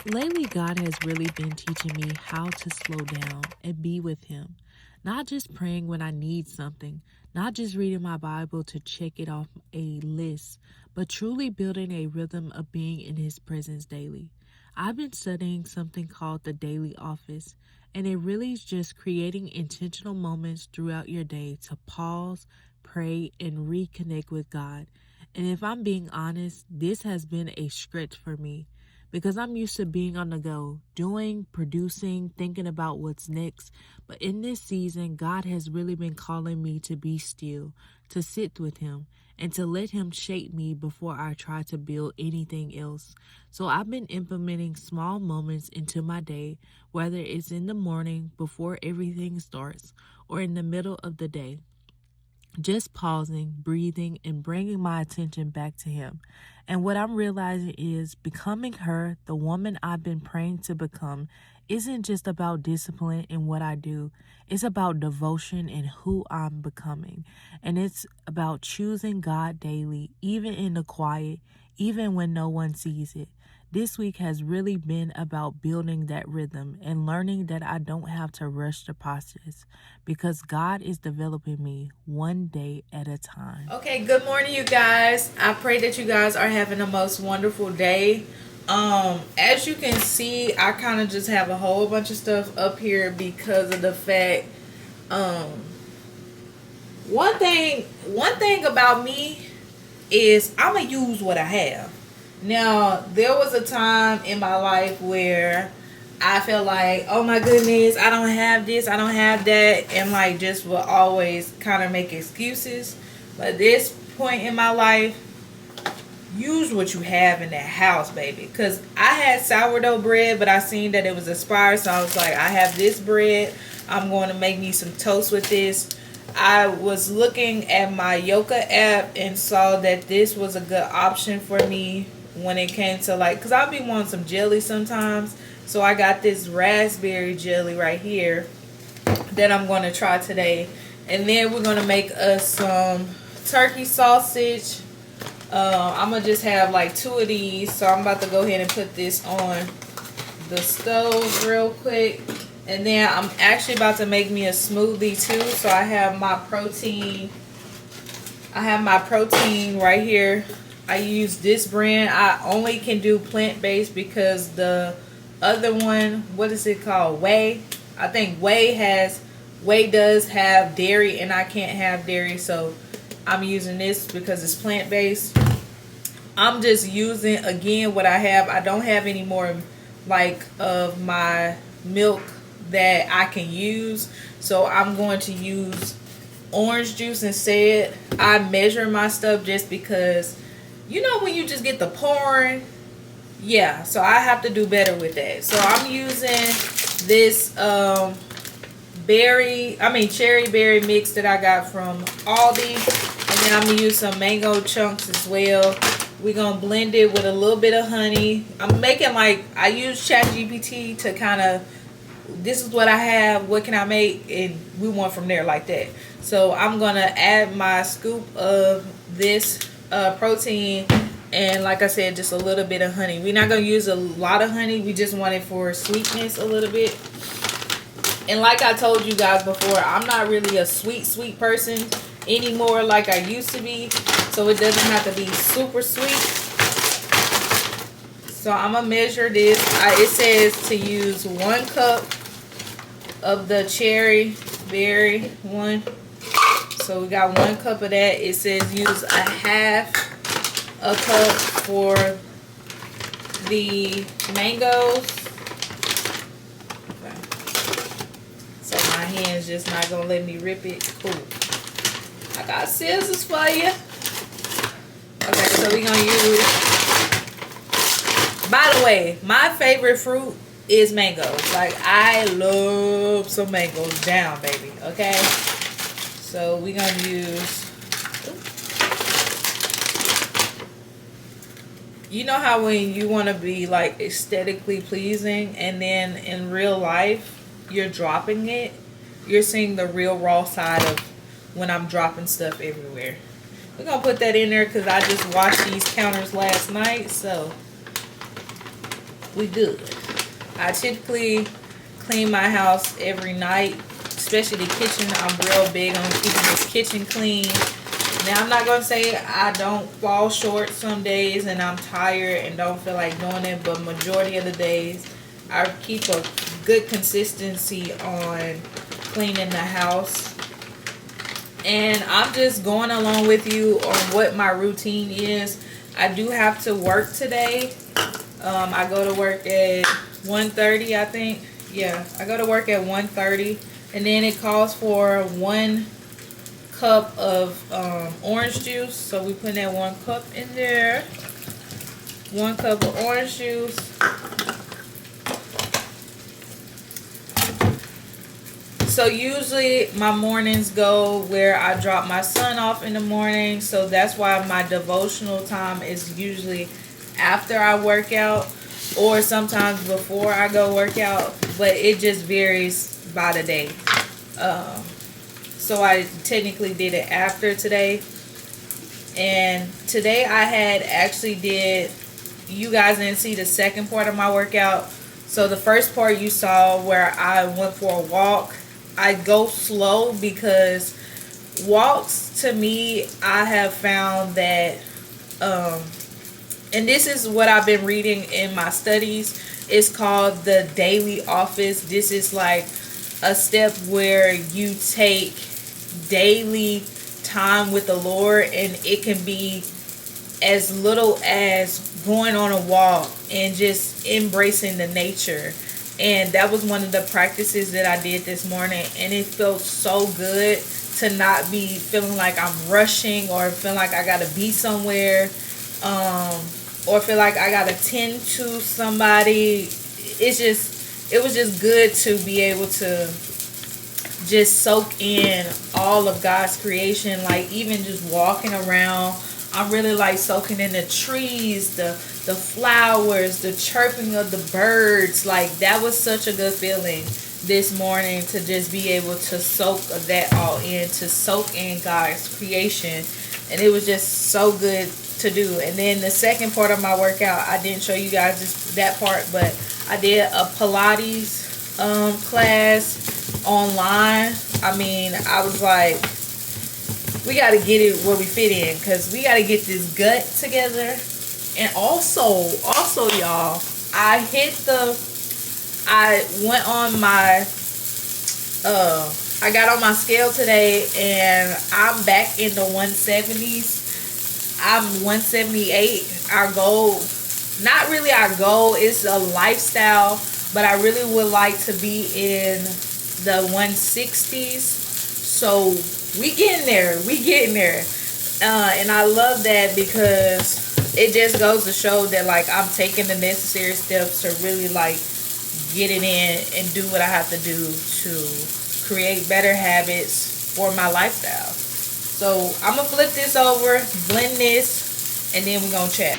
Lately, God has really been teaching me how to slow down and be with Him. Not just praying when I need something, not just reading my Bible to check it off a list, but truly building a rhythm of being in His presence daily. I've been studying something called the daily office, and it really is just creating intentional moments throughout your day to pause, pray, and reconnect with God. And if I'm being honest, this has been a stretch for me because I'm used to being on the go, doing, producing, thinking about what's next. But in this season, God has really been calling me to be still, to sit with Him, and to let Him shape me before I try to build anything else. So I've been implementing small moments into my day, whether it's in the morning before everything starts or in the middle of the day, just pausing, breathing, and bringing my attention back to Him. And what I'm realizing is becoming her, the woman I've been praying to become, isn't just about discipline in what I do. It's about devotion in who I'm becoming. And it's about choosing God daily, even in the quiet, even when no one sees it. This week has really been about building that rhythm and learning that I don't have to rush the process because God is developing me one day at a time. Okay, good morning, you guys. I pray that you guys are having the most wonderful day. As you can see, I kind of just have a whole bunch of stuff up here because of the fact, um, one thing about me is I'm gonna use what I have. Now, there was a time in my life where I felt like, oh my goodness, I don't have this, I don't have that, and like just will always kind of make excuses. But at this point in my life, use what you have in that house, baby. Because I had sourdough bread, but I seen that it was expired, so I was like, I have this bread. I'm going to make me some toast with this. I was looking at my Yoka app and saw that this was a good option for me when it came to like, because I'll be wanting some jelly sometimes. So I got this raspberry jelly right here that I'm going to try today. And then we're going to make us some turkey sausage. I'm going to just have like two of these. So I'm about to go ahead and put this on the stove real quick. And then I'm actually about to make me a smoothie too. So I have my protein. I have my protein right here. I use this brand. I only can do plant-based because the other one, what is it called? Whey. I think Whey does have dairy and I can't have dairy. So I'm using this because it's plant-based. I'm just using again what I have. I don't have any more like of my milk that I can use, so I'm going to use orange juice instead. I measure my stuff just because you know when you just get the pouring, yeah, so I have to do better with that. So I'm using this cherry berry mix that I got from Aldi, and then I'm gonna use some mango chunks as well. We're gonna blend it with a little bit of honey. I'm making like, I use ChatGPT to kind of, this is what I have, what can I make, and we went from there like that. So I'm gonna add my scoop of this protein, and like I said, just a little bit of honey. We're not gonna use a lot of honey, we just want it for sweetness a little bit. And like I told you guys before, I'm not really a sweet person anymore like I used to be, so it doesn't have to be super sweet. So I'm gonna measure this. It says to use 1 cup of the cherry berry one. So we got 1 cup of that. It says use a half a cup for the mangoes. Okay. So my hand's just not gonna let me rip it. Cool. I got scissors for you. Okay, so we're gonna use, by the way, my favorite fruit is mangoes. Like, I love some mangoes down, baby. Okay? So, we're going to use, you know how when you want to be, like, aesthetically pleasing, and then in real life, you're dropping it. You're seeing the real raw side of when I'm dropping stuff everywhere. We're going to put that in there because I just washed these counters last night, so we good. I typically clean my house every night, especially the kitchen. I'm real big on keeping this kitchen clean. Now, I'm not going to say I don't fall short some days and I'm tired and don't feel like doing it, but majority of the days I keep a good consistency on cleaning the house. And I'm just going along with you on what my routine is. I do have to work today. I go to work at 1:30, I think. Yeah, I go to work at 1:30, and then it calls for 1 cup of orange juice. So we put that 1 cup in there. 1 cup of orange juice. So usually my mornings go where I drop my son off in the morning. So that's why my devotional time is usually after I work out or sometimes before I go work out. But it just varies by the day. So I technically did it after today. And today I had actually did, you guys didn't see the second part of my workout. So the first part you saw where I went for a walk. I go slow because walks, to me, I have found that, and this is what I've been reading in my studies, it's called the daily office. This is like a step where you take daily time with the Lord, and it can be as little as going on a walk and just embracing the nature. And that was one of the practices that I did this morning, and it felt so good to not be feeling like I'm rushing or feel like I gotta be somewhere, or feel like I gotta tend to somebody. It was just good to be able to just soak in all of God's creation. Like even just walking around, I'm really like soaking in the trees, the flowers, the chirping of the birds. Like that was such a good feeling this morning, to just be able to soak that all in, to soak in God's creation. And it was just so good to do. And then the second part of my workout, I didn't show you guys just that part, but I did a Pilates class online. I mean, I was like, we got to get it where we fit in, because we got to get this gut together. And also y'all, I went on my I got on my scale today, and I'm back in the 170s. I'm 178. Our goal, not really our goal, it's a lifestyle, but I really would like to be in the 160s. So we getting there. And I love that, because it just goes to show that like I'm taking the necessary steps to really like get it in and do what I have to do to create better habits for my lifestyle. So I'm gonna flip this over, blend this, and then we're gonna chat.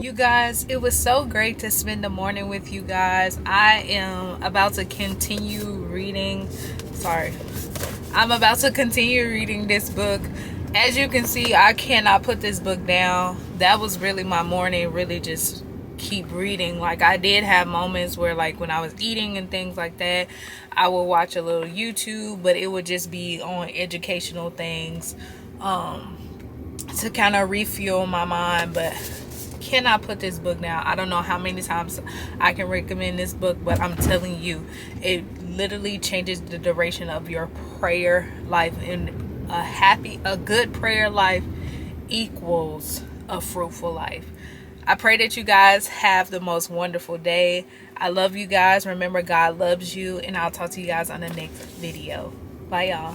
You guys, it was so great to spend the morning with you guys. I am about to continue reading. Sorry. I'm about to continue reading this book. As you can see, I cannot put this book down. That was really my morning, really just keep reading. Like, I did have moments where, like, when I was eating and things like that, I would watch a little YouTube, but it would just be on educational things to kind of refuel my mind. But cannot put this book down. I don't know how many times I can recommend this book, but I'm telling you, it literally changes the duration of your prayer life. And a good prayer life equals a fruitful life. I pray that you guys have the most wonderful day. I love you guys. Remember, God loves you, and I'll talk to you guys on the next video. Bye, y'all.